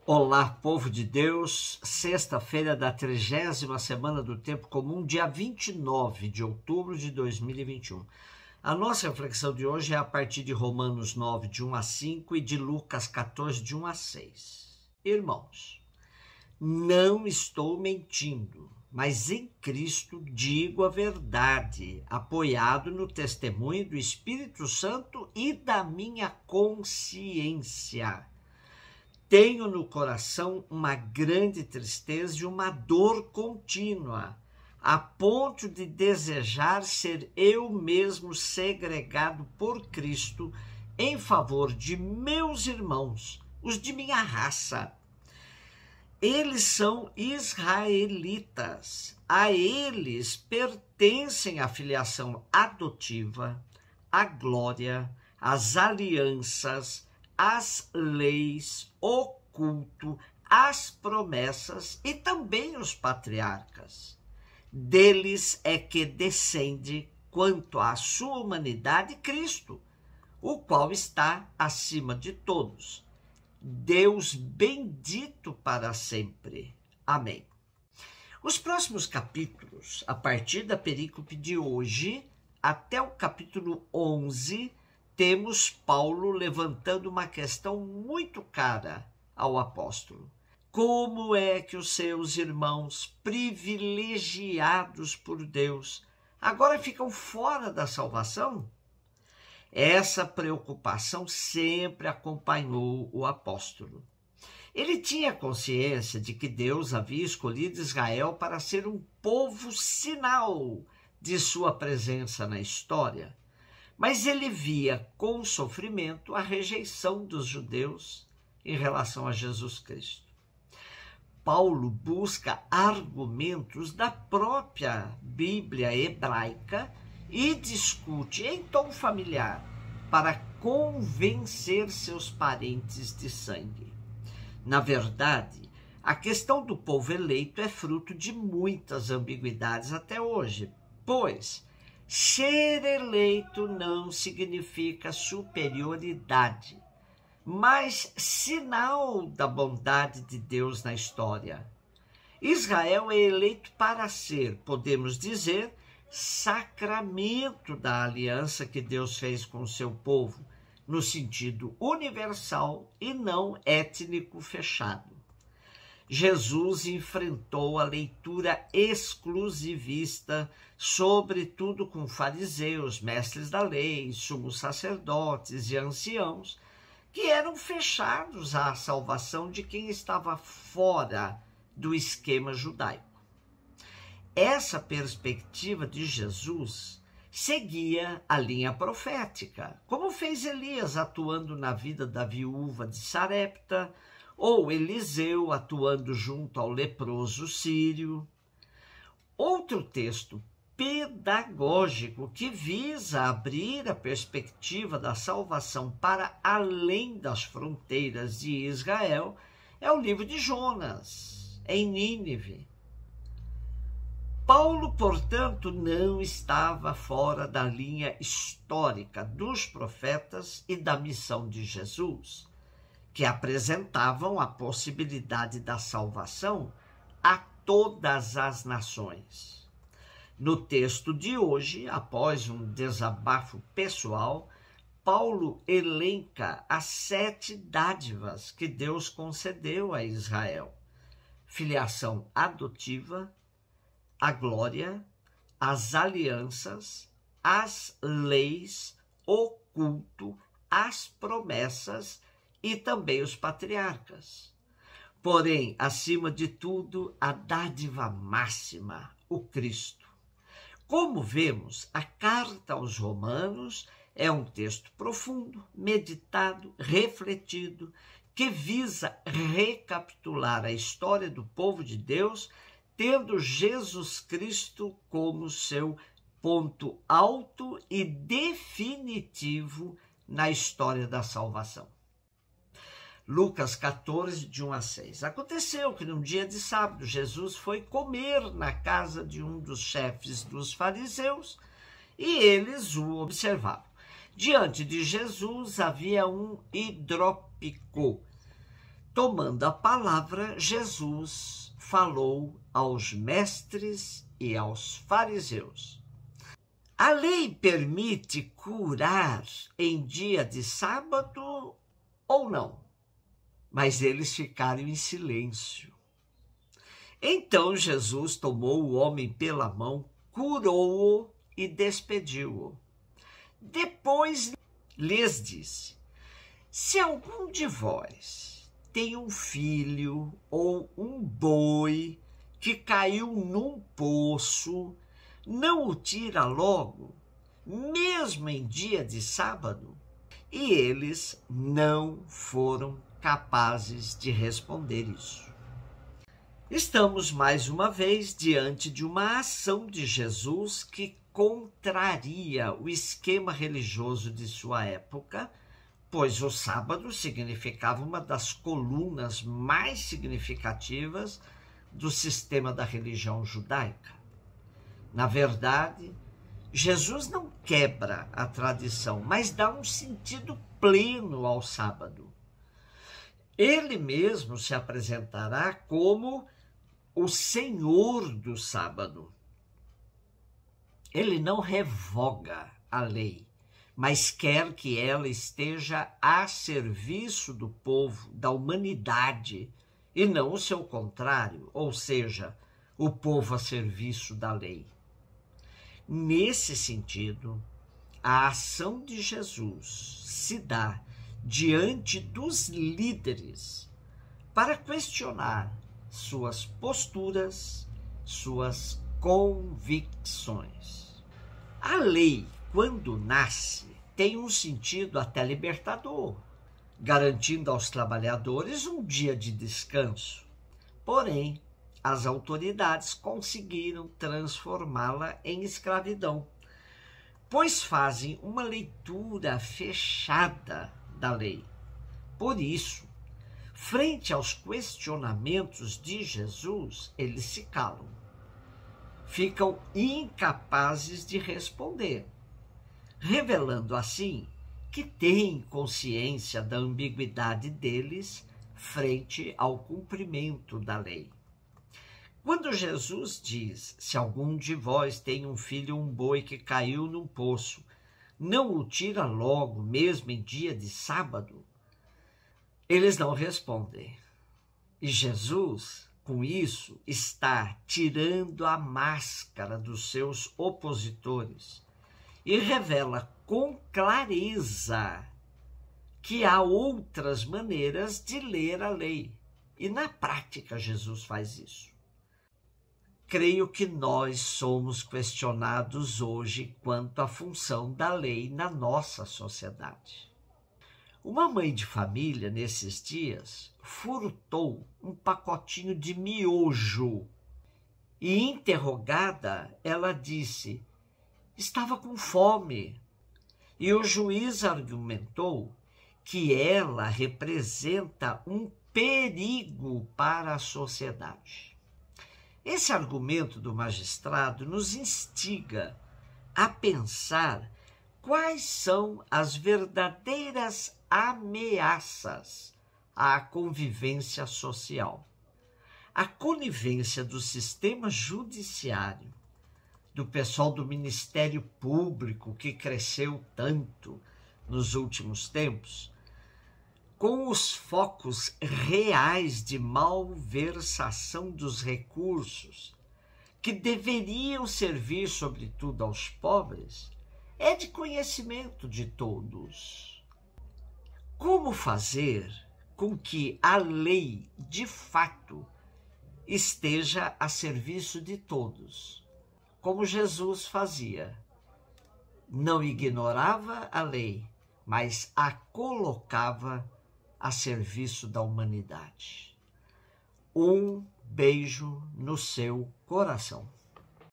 Olá, povo de Deus, sexta-feira da 30ª semana do Tempo Comum, dia 29 de outubro de 2021. A nossa reflexão de hoje é a partir de Romanos 9, de 1 a 5 e de Lucas 14, de 1 a 6. Irmãos, não estou mentindo, mas em Cristo digo a verdade, apoiado no testemunho do Espírito Santo e da minha consciência. Tenho no coração uma grande tristeza e uma dor contínua, a ponto de desejar ser eu mesmo segregado por Cristo em favor de meus irmãos, os de minha raça. Eles são israelitas, a eles pertencem a filiação adotiva, a glória, as alianças, as leis, o culto, as promessas e também os patriarcas. Deles é que descende, quanto à sua humanidade, Cristo, o qual está acima de todos. Deus bendito para sempre. Amém. Os próximos capítulos, a partir da perícope de hoje até o capítulo 11, temos Paulo levantando uma questão muito cara ao apóstolo. Como é que os seus irmãos privilegiados por Deus agora ficam fora da salvação? Essa preocupação sempre acompanhou o apóstolo. Ele tinha consciência de que Deus havia escolhido Israel para ser um povo sinal de sua presença na história. Mas ele via com sofrimento a rejeição dos judeus em relação a Jesus Cristo. Paulo busca argumentos da própria Bíblia hebraica e discute em tom familiar para convencer seus parentes de sangue. Na verdade, a questão do povo eleito é fruto de muitas ambiguidades até hoje, pois ser eleito não significa superioridade, mas sinal da bondade de Deus na história. Israel é eleito para ser, podemos dizer, sacramento da aliança que Deus fez com o seu povo, no sentido universal e não étnico fechado. Jesus enfrentou a leitura exclusivista, sobretudo com fariseus, mestres da lei, sumos sacerdotes e anciãos, que eram fechados à salvação de quem estava fora do esquema judaico. Essa perspectiva de Jesus seguia a linha profética, como fez Elias atuando na vida da viúva de Sarepta, ou Eliseu atuando junto ao leproso sírio. Outro texto pedagógico que visa abrir a perspectiva da salvação para além das fronteiras de Israel é o livro de Jonas, em Nínive. Paulo, portanto, não estava fora da linha histórica dos profetas e da missão de Jesus, que apresentavam a possibilidade da salvação a todas as nações. No texto de hoje, após um desabafo pessoal, Paulo elenca as 7 dádivas que Deus concedeu a Israel: filiação adotiva, a glória, as alianças, as leis, o culto, as promessas e também os patriarcas. Porém, acima de tudo, a dádiva máxima, o Cristo. Como vemos, a carta aos Romanos é um texto profundo, meditado, refletido, que visa recapitular a história do povo de Deus, tendo Jesus Cristo como seu ponto alto e definitivo na história da salvação. Lucas 14, de 1 a 6. Aconteceu que num dia de sábado, Jesus foi comer na casa de um dos chefes dos fariseus e eles o observavam. Diante de Jesus havia um hidrópico, Tomando a palavra, Jesus falou aos mestres e aos fariseus. A lei permite curar em dia de sábado ou não? Mas eles ficaram em silêncio. Então Jesus tomou o homem pela mão, curou-o e despediu-o. Depois lhes disse: se algum de vós tem um filho ou um boi que caiu num poço, não o tira logo, mesmo em dia de sábado? E eles não foram capazes de responder isso. Estamos mais uma vez diante de uma ação de Jesus que contraria o esquema religioso de sua época, pois o sábado significava uma das colunas mais significativas do sistema da religião judaica. Na verdade, Jesus não quebra a tradição, mas dá um sentido pleno ao sábado. Ele mesmo se apresentará como o Senhor do sábado. Ele não revoga a lei, mas quer que ela esteja a serviço do povo, da humanidade, e não o seu contrário, ou seja, o povo a serviço da lei. Nesse sentido, a ação de Jesus se dá diante dos líderes para questionar suas posturas, suas convicções. A lei, quando nasce, tem um sentido até libertador, garantindo aos trabalhadores um dia de descanso. Porém, as autoridades conseguiram transformá-la em escravidão, pois fazem uma leitura fechada da lei. Por isso, frente aos questionamentos de Jesus, eles se calam. Ficam incapazes de responder, revelando assim que têm consciência da ambiguidade deles frente ao cumprimento da lei. Quando Jesus diz: se algum de vós tem um filho ou um boi que caiu num poço, não o tira logo, mesmo em dia de sábado? Eles não respondem. E Jesus, com isso, está tirando a máscara dos seus opositores e revela com clareza que há outras maneiras de ler a lei. E na prática, Jesus faz isso. Creio que nós somos questionados hoje quanto à função da lei na nossa sociedade. Uma mãe de família, nesses dias, furtou um pacotinho de miojo e, interrogada, ela disse: estava com fome. E o juiz argumentou que ela representa um perigo para a sociedade. Esse argumento do magistrado nos instiga a pensar quais são as verdadeiras ameaças à convivência social. A conivência do sistema judiciário, do pessoal do Ministério Público, que cresceu tanto nos últimos tempos, com os focos reais de malversação dos recursos, que deveriam servir sobretudo aos pobres, é de conhecimento de todos. Como fazer com que a lei, de fato, esteja a serviço de todos, como Jesus fazia? Não ignorava a lei, mas a colocava a serviço da humanidade. Um beijo no seu coração.